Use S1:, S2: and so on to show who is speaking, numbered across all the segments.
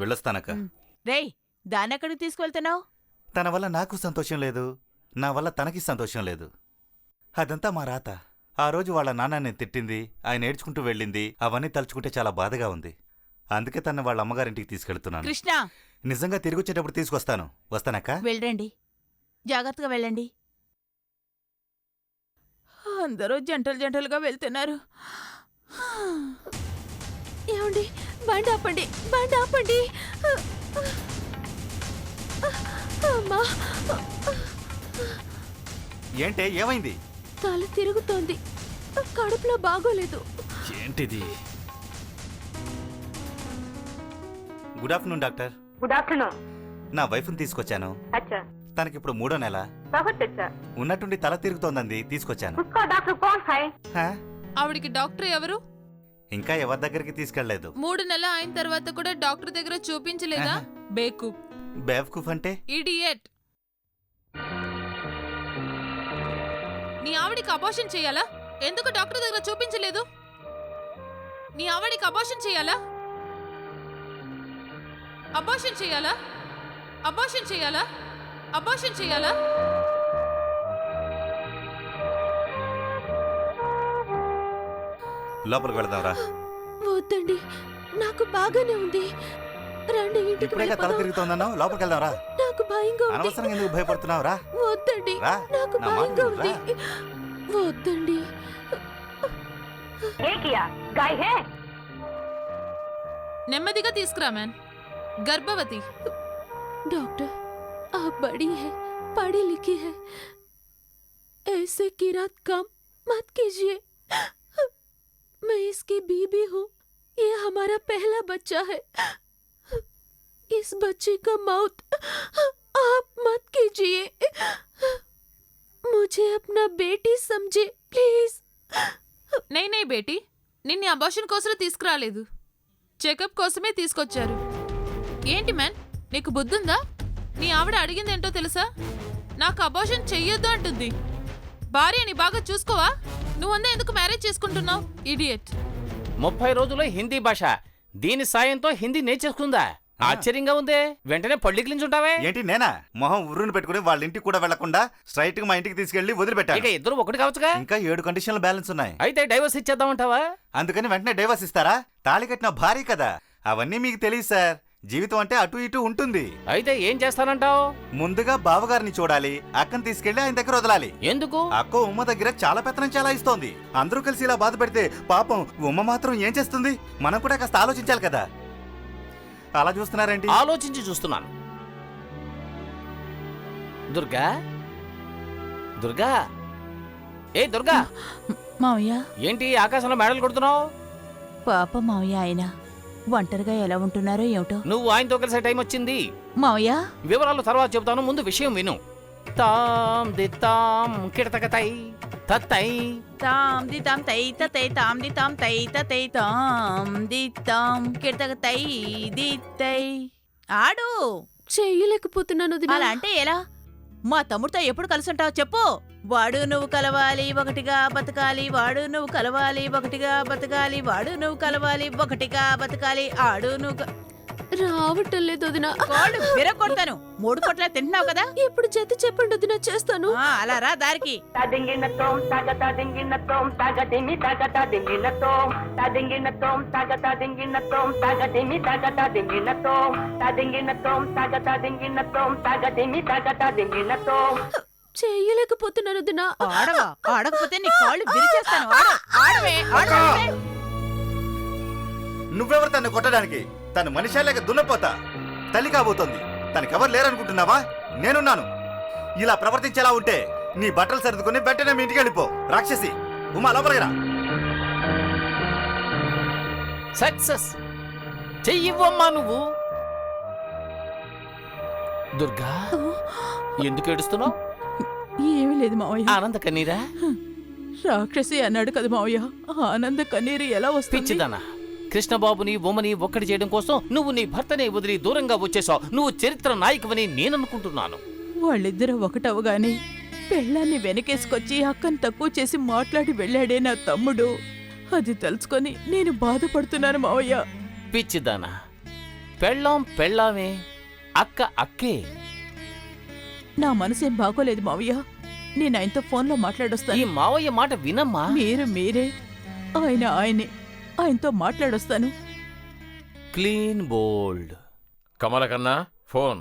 S1: వెళ్ళొస్తానక్క.
S2: రేయ్, దాన్నెక్కడికి తీసుకువెళ్తున్నావు?
S1: తన వల్ల నాకు సంతోషం లేదు, నా వల్ల తనకి సంతోషం లేదు. అదంతా మా రాత. ఆ రోజు వాళ్ళ నాన్నని తిట్టింది, ఆయన ఏడ్చుకుంటూ వెళ్ళింది, అవన్నీ తలుచుకుంటే చాలా బాధగా ఉంది. అందుకే తన వాళ్ళ అమ్మగారింటికి తీసుకెళ్తున్నాను.
S2: కృష్ణ,
S1: నిజంగా తిరిగొచ్చేటప్పుడు తీసుకొస్తాను. వస్తానక్క.
S2: వెళ్ళండి, జాగ్రత్తగా వెళ్ళండి. అందరూ జంటలు జంటలుగా వెళ్తున్నారు.
S3: ఏమండి, బండి ఆపండి, బండి ఆపండి. అమ్మా,
S1: ఏంటే, ఏమైంది?
S3: తల తిరుగుతోంది, కడుపులో బాగోలేదు.
S1: ఏంటిది? Good afternoon doctor.
S4: Good afternoon.
S1: నా వైఫ్ని తీసుకొచ్చాను.
S4: अच्छा,
S1: తనకిప్పుడు 3వ నెల.
S4: बहुत अच्छा।
S1: ఉన్నట్టుండి తల తిరుగుతోందంది, తీసుకొచ్చాను.
S4: उसका डॉक्टर कौन है?
S1: హా?
S5: ఆవిడికి డాక్టర్ ఎవరు?
S1: ఇంకా ఎవరి దగ్గరికి తీసుకెళ్లలేదు.
S5: 3 నెలల అయిన తర్వాత కూడా డాక్టర్ దగ్గర చూపించలేదా? బేకూఫ్.
S1: బేవకూఫ్ అంటే?
S5: ఇడియట్. నీ ఆవిడికి అబార్షన్ చేయాలా? ఎందుకు డాక్టర్ దగ్గర చూపించలేదు? నీ ఆవిడికి అబార్షన్ చేయాలా? అబార్షన్ చేయాలా? అబార్షన్ చేయాలా? అబార్షన్ చేయాలా?
S1: లోపలికి వెళదాంరా.
S3: వద్దండి, నాకు బాగానే ఉంది. రండి, ఇంటికి
S1: ఇప్పుడేగా తల
S3: వెళ్ళిపోదాం.
S1: తిరుగుతోందన్నావు, లోపలికి వెళ్దాంరా.
S3: నాకు భయంగా ఉంది.
S1: అనవసరంగా ఎందుకు భయపడుతున్నావు? రా.
S3: వద్దండి,
S1: రా,
S3: నాకు
S1: నా మాట
S3: భయంగా
S1: విను,
S3: ఉంది. వద్దండి.
S4: ये किया गाय है?
S5: నెమ్మదిగా తీసుకురా మ్యాన్. గర్భవతి.
S3: डॉक्टर, आप बड़ी है, पढ़ी लिखी है, ऐसे की रात काम मत कीजिए। मैं इसकी बीबी हूँ, ये हमारा पहला बच्चा है। इस बच्चे का मौत आप मत कीजिए। मुझे अपना बेटी समझे प्लीज।
S5: నై బేటీ, నిన్ను అబార్షన్ కోసం తీసుకురాలేదు, చెకప్ కోసమే తీసుకొచ్చారు. ఏంటి మ్యాన్, నీకు బుద్ధుందా? నీ ఆవిడ అడిగిందేంటో తెలుసా? నాకు అబార్షన్ చెయ్యొద్దు అంటుంది. భార్యని బాగా చూసుకోవా? నువ్వందా ఎందుకు మ్యారేజ్ చేసుకుంటున్నావు? ఇడియట్.
S6: 30 రోజుల్లో హిందీ భాష, దీని సాయంతో హిందీ నేర్చేసుకుందా? ఆశ్చర్యంగా ఉందే. వెంటనే పళ్ళికిలించుంటావే.
S1: ఏంటి నేనా? మొహం ఉర్రును పెట్టుకుని వాళ్ళ ఇంటికి కూడా వెళ్లకుండా స్ట్రైట్ గా మా ఇంటికి తీసుకెళ్లి వదిలిపెట్టాను.
S6: ఇక ఇద్దరు ఒకటి కావచ్చుగా.
S1: ఇంకా 7 కండిషన్లు బ్యాలెన్స్ ఉన్నాయి.
S6: అయితే డైవర్స్ ఇచ్చేద్దామంటావా?
S1: అందుకని వెంటనే డైవర్స్ ఇస్తారా? తాళి కట్టిన భార్య కదా. అవన్నీ మీకు తెలియదు సార్. జీవితం అంటే అటు ఇటు ఉంటుంది.
S6: అయితే ఏం చేస్తానంటావు?
S1: ముందుగా బావగారిని చూడాలి, అక్కని తీసుకెళ్లి ఆయన దగ్గర వదలాలి.
S6: ఎందుకు?
S1: అక్క ఉమ్మ దగ్గర చాలా పెత్తనం చాలా ఇస్తోంది. అందరూ కలిసి ఇలా బాధ పెడితే పాపం ఉమ్మ మాత్రం ఏం చేస్తుంది? మనం కూడా కాస్త ఆలోచించాలి కదా. అలా చూస్తున్నారేంటి?
S6: ఆలోచించి చూస్తున్నాను. దుర్గా, దుర్గా, ఏ దుర్గా,
S2: మావయ్య,
S6: ఏంటి ఆకాశంలో మేడలు కొడుతున్నావు?
S2: పాప మావయ్య, ఆయన ఒంటరిగా ఎలా ఉంటున్నారో ఏమిటో.
S6: నువ్వు ఆయనతో కలిసే టైం వచ్చింది.
S2: మావయ్య,
S6: వివరాలు తర్వాత చెబుతాను, ముందు విషయం విను. తాం దిత్తాం కిడతకతై తత్తై
S2: తాం ది తాం తై తై తాం ది తాం తై తై తాం ది తాం కిడతక తై ది తై. ఆడు
S3: చేయలేకపోతున్నాను వదినా.
S2: అలా అంటే ఎలా? మా తమ్ముడితో ఎప్పుడు కలిసి ఉంటావు చెప్పు. వాడు నువ్వు కలవాలి, ఒకటిగా బతకాలి. వాడు నువ్వు కలవాలి, ఒకటిగా బతకాలి. వాడు నువ్వు కలవాలి, ఒకటిగా బతకాలి. ఆడు నువ్వు
S3: రావటం లేదు వదినా.
S2: కోళ్ళు విరగొడతాను. 3 పొట్ల తింటున్నావు కదా.
S3: ఇప్పుడు జత చెప్పండి వదినా, చేస్తాను.
S2: అలా రా దారికి.
S4: तादिंगिन तोम तागता दिंगिन तोम तागतिमी तागता दिंगिन तोम तादिंगिन तोम तागता दिंगिन तोम तागतिमी तागता दिंगिन तोम तादिंगिन तोम तागता दिंगिन तोम तागतिमी तागता दिंगिन तोम.
S3: చేయలేకపోతున్నాను వదినా.
S2: ఆడవా? ఆడకపోతే నీ కాళ్ళు విరిచేస్తాను. ఆడవే, ఆడవే.
S1: నువ్వెవరు తను కొట్టడానికి? తను మనిషా లేక దున్నపోతా? తల్లి కాబోతోంది. తనకెవరు లేరనుకుంటున్నావా? నేనున్నాను. ఇలా ప్రవర్తించేలా ఉంటే నీ బట్టలు సర్దుకుని వెంటనే మీ ఇంటికి వెళ్ళిపో. రాక్షసి, ఉమా లోపలికి రా.
S6: సక్సెస్ చెయ్యివ్వమ్మా నువ్వు. దుర్గా, ఎందుకు ఏడుస్తున్నావు?
S2: ఏమీ లేదు మావయ్య.
S6: ఆనంద కన్నీరా?
S2: రాక్షసి అన్నాడు కదా మావయ్య, ఆనంద కన్నీరు ఎలా వస్తుంది?
S6: పిచ్చిదానా, కృష్ణబాబుని ఉమని ఒక్కటి చేయడం కోసం నువ్వు నీ భర్తనే వదిలి దూరంగా వచ్చేసావు. నువ్వు చరిత్ర నాయకువని నేననుకుంటున్నాను.
S2: వాళ్ళిద్దరూ ఒకటవగానే పెళ్ళాన్ని వెనకేసుకొచ్చి అక్కను తక్కువ చేసి మాట్లాడి వెళ్ళాడే నా తమ్ముడు. అది తలుచుకొని నేను బాధపడుతున్నాను మావయ్య.
S6: పిచ్చిదానా, పెళ్ళాం పెళ్ళామే, అక్క అక్కే.
S2: నా మనసేం బాగోలేదు మావయ్య. నేను ఆయనతో ఫోన్లో
S6: ఈ
S2: మాట్లాడొస్తాను.
S6: మావయ్య మాట వినమ్మా.
S2: మీరే, ఆయన ఆయనే. ఆయనతో మాట్లాడొస్తాను.
S6: Clean bold.
S7: కమల కన్నా ఫోన్.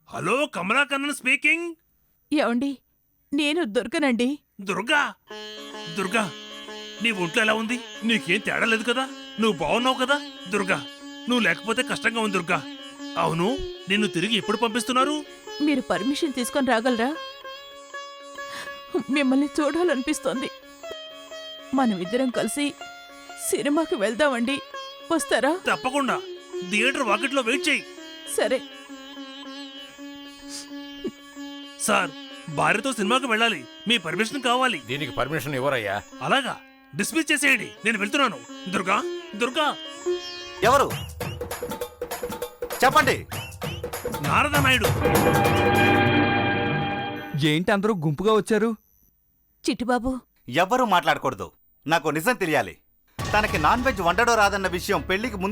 S8: హలో కమలా కన్నన్ స్పీకింగ్.
S2: ఏమండి, నేను దుర్గనండి.
S8: దుర్గా, దుర్గా, నీ ఒంట్లో ఎలా ఉంది? నీకేం తేడా లేదు కదా? నువ్వు బాగున్నావు కదా? దుర్గా, నువ్వు లేకపోతే కష్టంగా ఉంది దుర్గా. అవును, నిన్ను తిరిగి ఎప్పుడు పంపిస్తున్నారు?
S2: మీరు పర్మిషన్ తీసుకొని రాగలరా? మిమ్మల్ని చూడాలనిపిస్తోంది. మనమిద్దరం కలిసి సినిమాకి వెళ్దామండి. వస్తారా?
S8: తప్పకుండా. థియేటర్ వాకిట్లో వెయిట్ చేయి.
S2: సరే.
S8: సార్, భార్యతో సినిమాకి వెళ్ళాలి. మీ పర్మిషన్ కావాలి.
S7: దీనికి పర్మిషన్ ఇవ్వరయ్యా.
S8: అలాగా? డిస్మిస్ చేసేయండి. నేను వెళ్తున్నాను. దుర్గా, దుర్గా.
S1: ఎవరు చెప్పండి.
S8: నారద నాయుడు.
S9: ఏంటి అందరూ గుంపుగా వచ్చారు?
S2: చిట్టిబాబు,
S1: ఎవ్వరూ మాట్లాడకూడదు. నాకు నిజం తెలియాలి. తనకి నాన్ వెజ్ వండడం రాదన్న విషయం పెళ్లికి ముందు